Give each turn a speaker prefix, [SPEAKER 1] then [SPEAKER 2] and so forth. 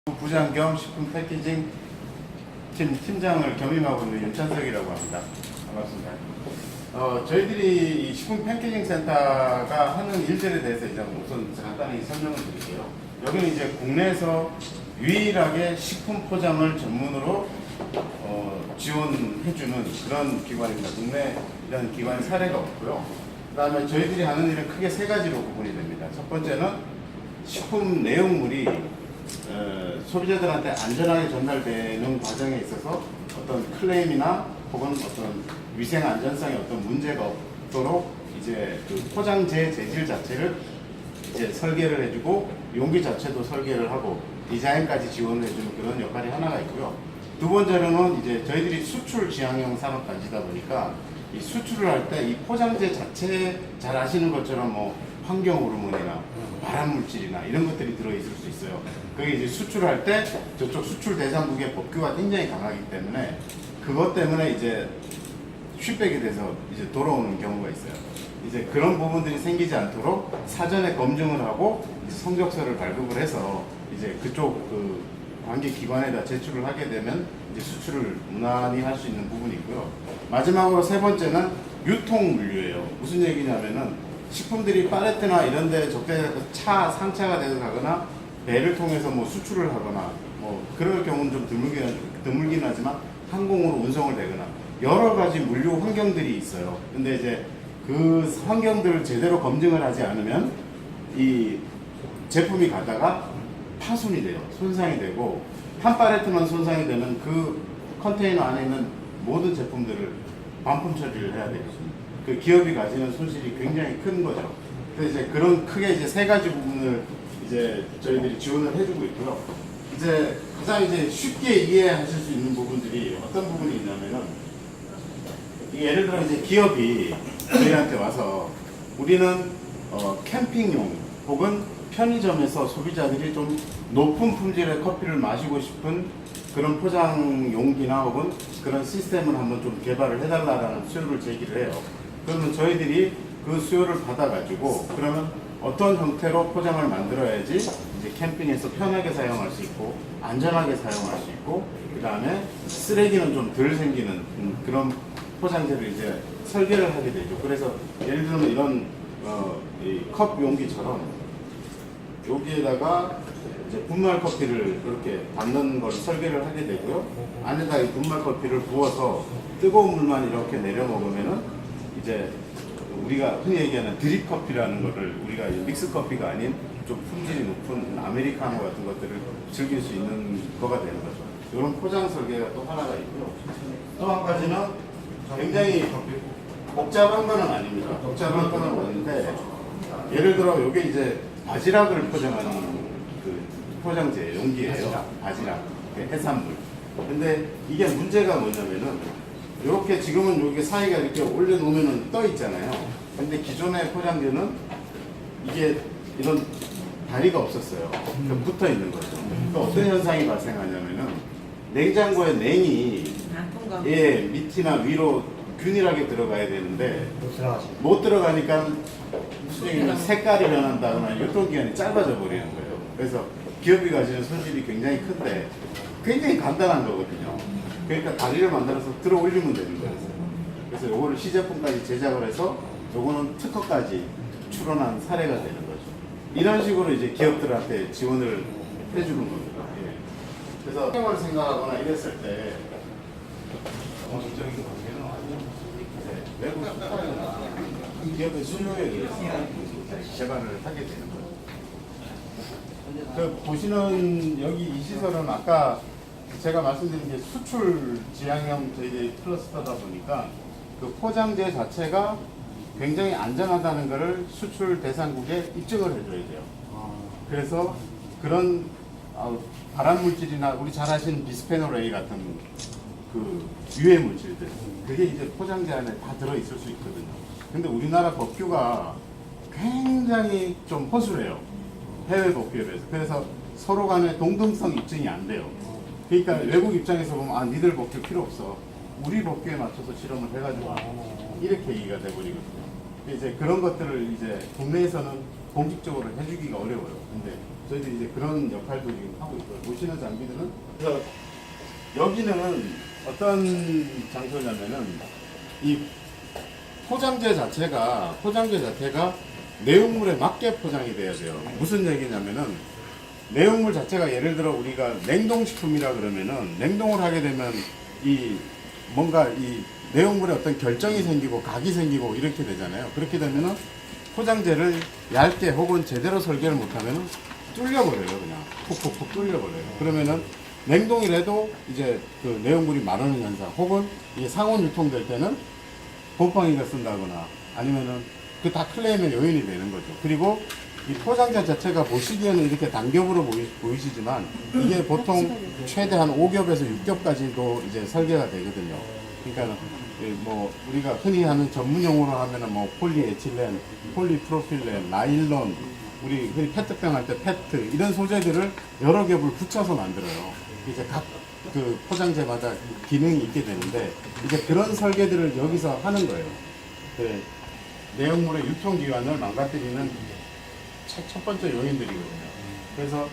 [SPEAKER 1] 부장 겸 식품 패키징 팀장을 겸임하고 있는 윤찬석이라고 합니다. 반갑습니다. 저희들이 이 식품 패키징 센터가 하는 일들에 대해서 이제 우선 간단히 설명을 드릴게요. 여기는 이제 국내에서 유일하게 식품 포장을 전문으로 지원해주는 그런 기관입니다. 국내 이런 기관 사례가 없고요. 그 다음에 저희들이 하는 일은 크게 세 가지로 구분이 됩니다. 첫 번째는 식품 내용물이 소비자들한테 안전하게 전달되는 과정에 있어서 어떤 클레임이나 혹은 어떤 위생 안전성에 어떤 문제가 없도록 이제 그 포장재 재질 자체를 이제 설계를 해주고 용기 자체도 설계를 하고 디자인까지 지원을 해주는 그런 역할이 하나가 있고요. 두 번째로는 이제 저희들이 수출 지향형 산업단지다 보니까 이 수출을 할 때 이 포장재 자체 잘 아시는 것처럼 뭐 환경 호르몬이나 발암 물질이나 이런 것들이 들어있을 수 있어요. 그게 이제 수출할 때 저쪽 수출 대상국의 법규가 굉장히 강하기 때문에 그것 때문에 이제 슈백이 돼서 이제 돌아오는 경우가 있어요. 이제 그런 부분들이 생기지 않도록 사전에 검증을 하고 성적서를 발급을 해서 이제 그쪽 그 관계 기관에다 제출을 하게 되면 이제 수출을 무난히 할 수 있는 부분이 있고요. 마지막으로 세 번째는 유통 물류예요. 무슨 얘기냐면은 식품들이 팔레트나 이런 데 적재돼서 상차가 돼서 가거나 배를 통해서 뭐 수출을 하거나 뭐 그럴 경우는 좀 드물긴 하지만 항공으로 운송을 되거나 여러 가지 물류 환경들이 있어요. 근데 이제 그 환경들을 제대로 검증을 하지 않으면 이 제품이 가다가 파손이 돼요. 손상이 되고 한 팔레트만 손상이 되면 그 컨테이너 안에 있는 모든 제품들을 반품 처리를 해야 되거든요. 그 기업이 가지는 손실이 굉장히 큰 거죠. 그래서 이제 그런 크게 이제 세 가지 부분을 이제 저희들이 지원을 해주고 있고요. 이제 가장 이제 쉽게 이해하실 수 있는 부분들이 어떤 부분이 있냐면은 예를 들어 이제 기업이 저희한테 와서 우리는 캠핑용 혹은 편의점에서 소비자들이 좀 높은 품질의 커피를 마시고 싶은 그런 포장 용기나 혹은 그런 시스템을 한번 좀 개발을 해달라는 수요를 제기를 해요. 그러면 저희들이 그 수요를 받아가지고 그러면 어떤 형태로 포장을 만들어야지 이제 캠핑에서 편하게 사용할 수 있고 안전하게 사용할 수 있고 그 다음에 쓰레기는 좀 덜 생기는 그런 포장재를 이제 설계를 하게 되죠. 그래서 예를 들면 이런 이 컵 용기처럼 여기에다가 이제 분말 커피를 이렇게 담는 걸 설계를 하게 되고요. 안에다 이 분말 커피를 부어서 뜨거운 물만 이렇게 내려 먹으면은 이제 우리가 흔히 얘기하는 드립 커피라는 거를 우리가 믹스 커피가 아닌 좀 품질이 높은 아메리카노 같은 것들을 즐길 수 있는 거가 되는 거죠. 이런 포장 설계가 또 하나가 있고요. 또 한 가지는 굉장히 복잡한 거는 아닙니다. 복잡한 거는 없는데 예를 들어 이게 이제 바지락을 포장하는 그 포장재 용기예요. 바지락, 해산물. 근데 이게 문제가 뭐냐면은 이렇게 지금은 여기 사이가 이렇게 올려놓으면 떠 있잖아요. 근데 기존의 포장재는 이게 이런 다리가 없었어요. 붙어 있는 거죠. 그러니까 어떤 현상이 발생하냐면은 냉장고에 냉이 밑이나 위로 균일하게 들어가야 되는데 못 들어가니까 무슨 얘기냐면 색깔이 변한다거나 유통기한이 짧아져 버리는 거예요. 그래서 기업이 가지는 손실이 굉장히 큰데 굉장히 간단한 거거든요. 그러니까 다리를 만들어서 들어 올리면 되는 거예요. 그래서 요거를 시제품까지 제작을 해서 요거는 특허까지 출원한 사례가 되는 거죠. 이런 식으로 이제 기업들한테 지원을 해주는 겁니다. 예. 그래서 환경을 생각하거나 이랬을 때 적극적인 관계는 외국 수파이나 기업의 수요에 의해서 개발을 하게 되는 거죠. 그 보시는 여기 이 시설은 아까 제가 말씀드린 게 수출 지향형 저희 클러스터다 보니까 그 포장재 자체가 굉장히 안전하다는 것을 수출 대상국에 입증을 해줘야 돼요. 그래서 그런 발암 물질이나 우리 잘 아시는 비스페놀 A 같은 그 유해 물질들 그게 이제 포장재 안에 다 들어있을 수 있거든요. 근데 우리나라 법규가 굉장히 좀 허술해요. 해외 법규에 비해서. 그래서 서로 간에 동등성 입증이 안 돼요. 그러니까 외국 입장에서 보면 니들 법규 필요 없어. 우리 법규에 맞춰서 실험을 해가지고 이렇게 얘기가 돼버리거든요. 이제 그런 것들을 이제 국내에서는 공식적으로 해주기가 어려워요. 근데 저희들이 이제 그런 역할도 지금 하고 있고요. 보시는 장비들은 그래서 여기는 어떤 장소냐면은 이 포장재 자체가 내용물에 맞게 포장이 돼야 돼요. 무슨 얘기냐면은 내용물 자체가 예를 들어 우리가 냉동식품이라 그러면은 냉동을 하게 되면 이 뭔가 이 내용물에 어떤 결정이 생기고 각이 생기고 이렇게 되잖아요. 그렇게 되면은 포장재를 얇게 혹은 제대로 설계를 못하면은 뚫려버려요. 그냥 푹푹푹 뚫려버려요. 그러면은 냉동이라도 이제 그 내용물이 마르는 현상 혹은 이 상온 유통될 때는 곰팡이가 쓴다거나 아니면은 그 다 클레임의 요인이 되는 거죠. 그리고 이 포장재 자체가 보시기에는 이렇게 단겹으로 보이시지만 이게 보통 최대 한 5겹에서 6겹까지도 이제 설계가 되거든요. 그러니까 뭐 우리가 흔히 하는 전문 용어로 하면은 뭐 폴리에틸렌, 폴리프로필렌, 나일론, 우리 흔히 페트병 할 때 페트 이런 소재들을 여러 겹을 붙여서 만들어요. 이제 각 그 포장재마다 기능이 있게 되는데 이제 그런 설계들을 여기서 하는 거예요. 네. 내용물의 유통기한을 망가뜨리는 첫 번째 요인들이거든요. 그래서